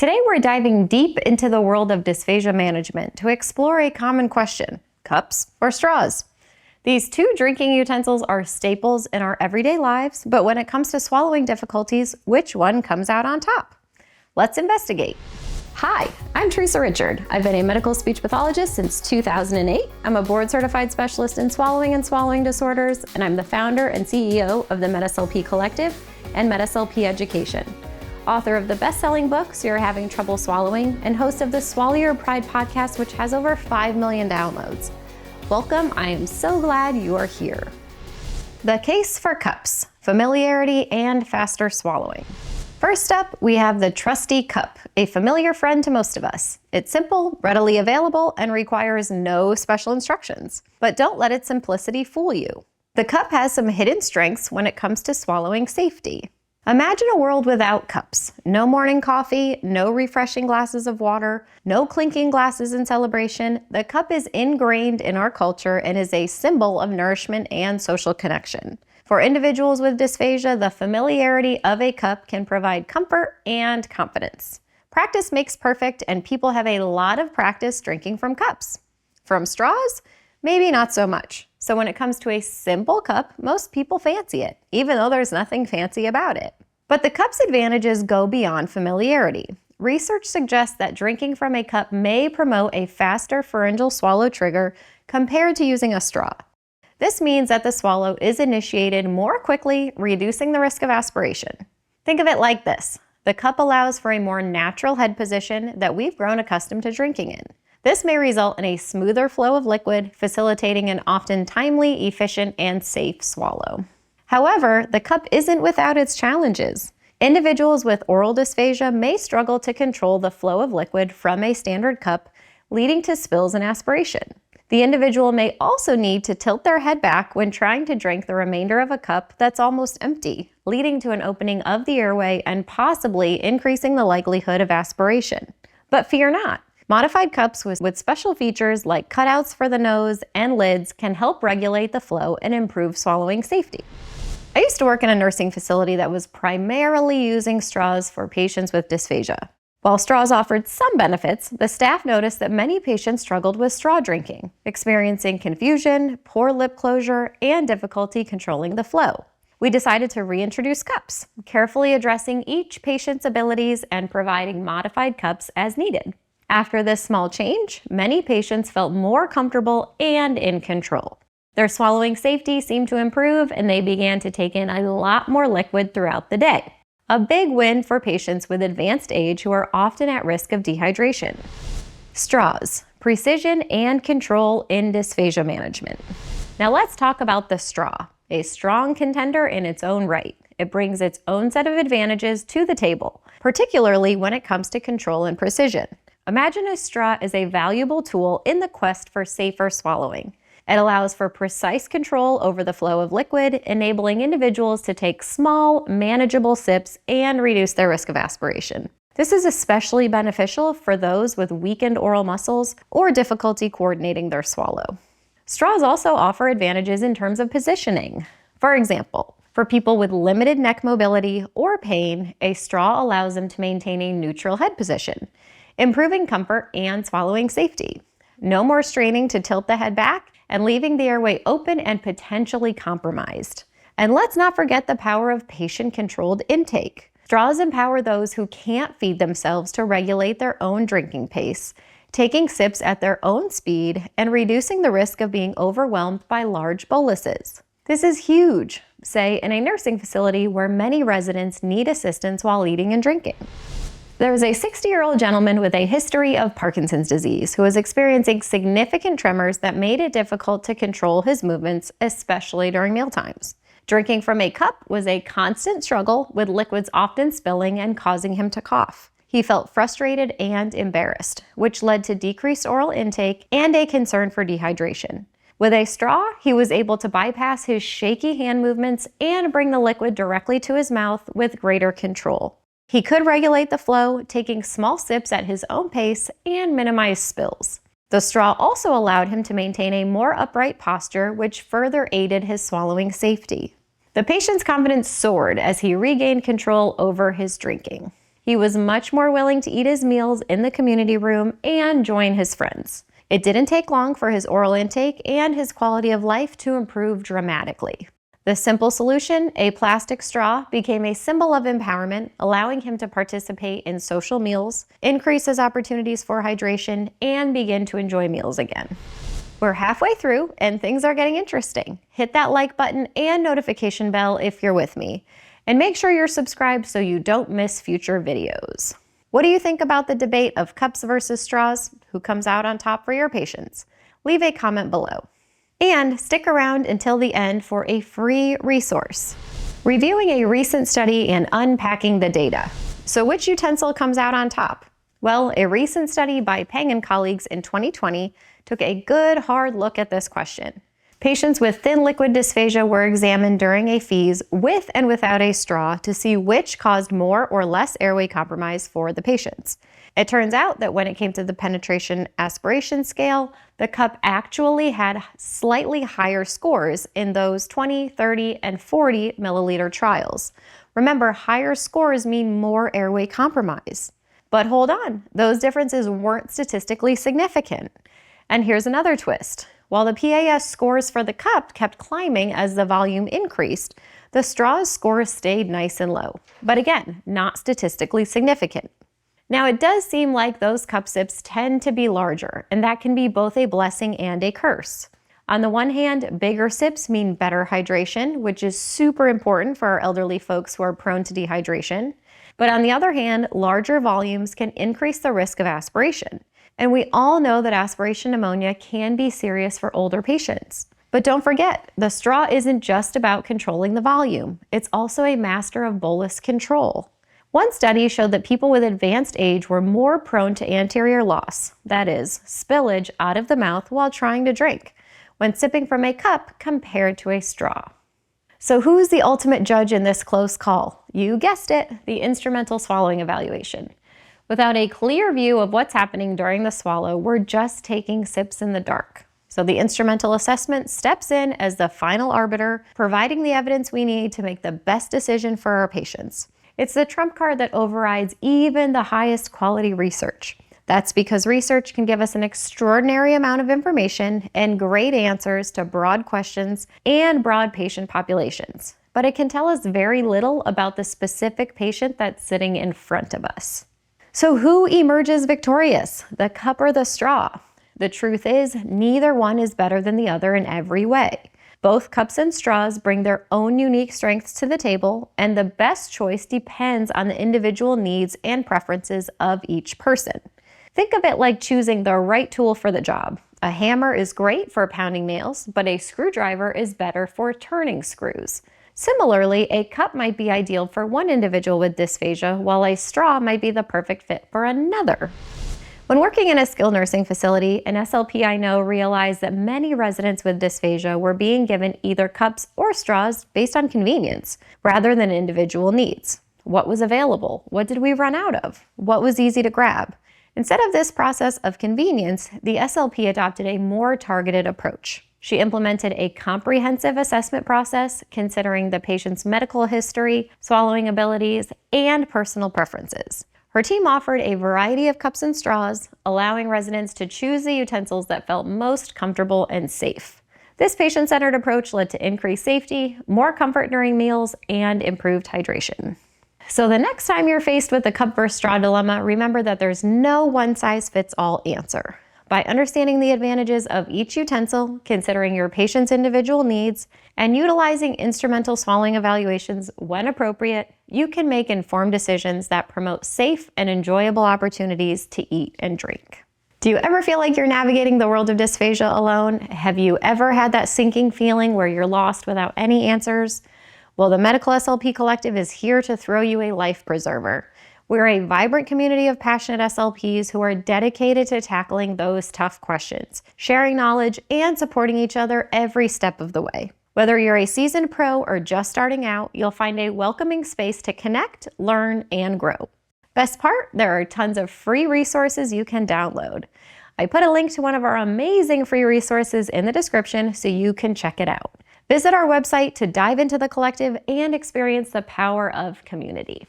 Today we're diving deep into the world of dysphagia management to explore a common question: cups or straws? These two drinking utensils are staples in our everyday lives, but when it comes to swallowing difficulties, which one comes out on top? Let's investigate. Hi, I'm Teresa Richard. I've been a medical speech pathologist since 2008. I'm a board-certified specialist in swallowing and swallowing disorders, and I'm the founder and CEO of the Medical SLP Collective and Medical SLP Education. Author of the best-selling book, So You're Having Trouble Swallowing, and host of the Swallow Your Pride podcast, which has over 5 million downloads. Welcome, I am so glad you are here. The case for cups, familiarity, and faster swallowing. First up, we have the trusty cup, a familiar friend to most of us. It's simple, readily available, and requires no special instructions. But don't let its simplicity fool you. The cup has some hidden strengths when it comes to swallowing safety. Imagine a world without cups. No morning coffee, no refreshing glasses of water, no clinking glasses in celebration. The cup is ingrained in our culture and is a symbol of nourishment and social connection. For individuals with dysphagia, the familiarity of a cup can provide comfort and confidence. Practice makes perfect, and people have a lot of practice drinking from cups. From straws? Maybe not so much. So when it comes to a simple cup, most people fancy it, even though there's nothing fancy about it. But the cup's advantages go beyond familiarity. Research suggests that drinking from a cup may promote a faster pharyngeal swallow trigger compared to using a straw. This means that the swallow is initiated more quickly, reducing the risk of aspiration. Think of it like this. The cup allows for a more natural head position that we've grown accustomed to drinking in. This may result in a smoother flow of liquid, facilitating an often timely, efficient, and safe swallow. However, the cup isn't without its challenges. Individuals with oral dysphagia may struggle to control the flow of liquid from a standard cup, leading to spills and aspiration. The individual may also need to tilt their head back when trying to drink the remainder of a cup that's almost empty, leading to an opening of the airway and possibly increasing the likelihood of aspiration. But fear not. Modified cups with special features like cutouts for the nose and lids can help regulate the flow and improve swallowing safety. I used to work in a nursing facility that was primarily using straws for patients with dysphagia. While straws offered some benefits, the staff noticed that many patients struggled with straw drinking, experiencing confusion, poor lip closure, and difficulty controlling the flow. We decided to reintroduce cups, carefully addressing each patient's abilities and providing modified cups as needed. After this small change, many patients felt more comfortable and in control. Their swallowing safety seemed to improve, and they began to take in a lot more liquid throughout the day. A big win for patients with advanced age who are often at risk of dehydration. Straws, precision and control in dysphagia management. Now let's talk about the straw, a strong contender in its own right. It brings its own set of advantages to the table, particularly when it comes to control and precision. Imagine a straw as a valuable tool in the quest for safer swallowing. It allows for precise control over the flow of liquid, enabling individuals to take small, manageable sips and reduce their risk of aspiration. This is especially beneficial for those with weakened oral muscles or difficulty coordinating their swallow. Straws also offer advantages in terms of positioning. For example, for people with limited neck mobility or pain, a straw allows them to maintain a neutral head position, improving comfort and swallowing safety. No more straining to tilt the head back and leaving the airway open and potentially compromised. And let's not forget the power of patient-controlled intake. Straws empower those who can't feed themselves to regulate their own drinking pace, taking sips at their own speed and reducing the risk of being overwhelmed by large boluses. This is huge, say in a nursing facility where many residents need assistance while eating and drinking. There was a 60-year-old gentleman with a history of Parkinson's disease who was experiencing significant tremors that made it difficult to control his movements, especially during mealtimes. Drinking from a cup was a constant struggle, with liquids often spilling and causing him to cough. He felt frustrated and embarrassed, which led to decreased oral intake and a concern for dehydration. With a straw, he was able to bypass his shaky hand movements and bring the liquid directly to his mouth with greater control. He could regulate the flow, taking small sips at his own pace and minimize spills. The straw also allowed him to maintain a more upright posture, which further aided his swallowing safety. The patient's confidence soared as he regained control over his drinking. He was much more willing to eat his meals in the community room and join his friends. It didn't take long for his oral intake and his quality of life to improve dramatically. The simple solution, a plastic straw, became a symbol of empowerment, allowing him to participate in social meals, increase his opportunities for hydration, and begin to enjoy meals again. We're halfway through and things are getting interesting. Hit that like button and notification bell if you're with me. And make sure you're subscribed so you don't miss future videos. What do you think about the debate of cups versus straws? Who comes out on top for your patients? Leave a comment below. And stick around until the end for a free resource. Reviewing a recent study and unpacking the data. So which utensil comes out on top? Well, a recent study by Peng and colleagues in 2020 took a good hard look at this question. Patients with thin liquid dysphagia were examined during a FEES with and without a straw to see which caused more or less airway compromise for the patients. It turns out that when it came to the penetration aspiration scale, the cup actually had slightly higher scores in those 20, 30, and 40 milliliter trials. Remember, higher scores mean more airway compromise. But hold on, those differences weren't statistically significant. And here's another twist. While the PAS scores for the cup kept climbing as the volume increased, the straw's scores stayed nice and low. But again, not statistically significant. Now, it does seem like those cup sips tend to be larger, and that can be both a blessing and a curse. On the one hand, bigger sips mean better hydration, which is super important for our elderly folks who are prone to dehydration. But on the other hand, larger volumes can increase the risk of aspiration. And we all know that aspiration pneumonia can be serious for older patients. But don't forget, the straw isn't just about controlling the volume. It's also a master of bolus control. One study showed that people with advanced age were more prone to anterior loss, that is, spillage out of the mouth while trying to drink, when sipping from a cup compared to a straw. So who's the ultimate judge in this close call? You guessed it, the instrumental swallowing evaluation. Without a clear view of what's happening during the swallow, we're just taking sips in the dark. So the instrumental assessment steps in as the final arbiter, providing the evidence we need to make the best decision for our patients. It's the trump card that overrides even the highest quality research. That's because research can give us an extraordinary amount of information and great answers to broad questions and broad patient populations. But it can tell us very little about the specific patient that's sitting in front of us. So who emerges victorious, the cup or the straw? The truth is, neither one is better than the other in every way. Both cups and straws bring their own unique strengths to the table, and the best choice depends on the individual needs and preferences of each person. Think of it like choosing the right tool for the job. A hammer is great for pounding nails, but a screwdriver is better for turning screws. Similarly, a cup might be ideal for one individual with dysphagia, while a straw might be the perfect fit for another. When working in a skilled nursing facility, an SLP I know realized that many residents with dysphagia were being given either cups or straws based on convenience, rather than individual needs. What was available? What did we run out of? What was easy to grab? Instead of this process of convenience, the SLP adopted a more targeted approach. She implemented a comprehensive assessment process considering the patient's medical history, swallowing abilities, and personal preferences. Her team offered a variety of cups and straws, allowing residents to choose the utensils that felt most comfortable and safe. This patient-centered approach led to increased safety, more comfort during meals, and improved hydration. So the next time you're faced with the cup versus straw dilemma, remember that there's no one-size-fits-all answer. By understanding the advantages of each utensil, considering your patient's individual needs, and utilizing instrumental swallowing evaluations when appropriate, you can make informed decisions that promote safe and enjoyable opportunities to eat and drink. Do you ever feel like you're navigating the world of dysphagia alone? Have you ever had that sinking feeling where you're lost without any answers? Well, the Medical SLP Collective is here to throw you a life preserver. We're a vibrant community of passionate SLPs who are dedicated to tackling those tough questions, sharing knowledge, and supporting each other every step of the way. Whether you're a seasoned pro or just starting out, you'll find a welcoming space to connect, learn, and grow. Best part, there are tons of free resources you can download. I put a link to one of our amazing free resources in the description so you can check it out. Visit our website to dive into the collective and experience the power of community.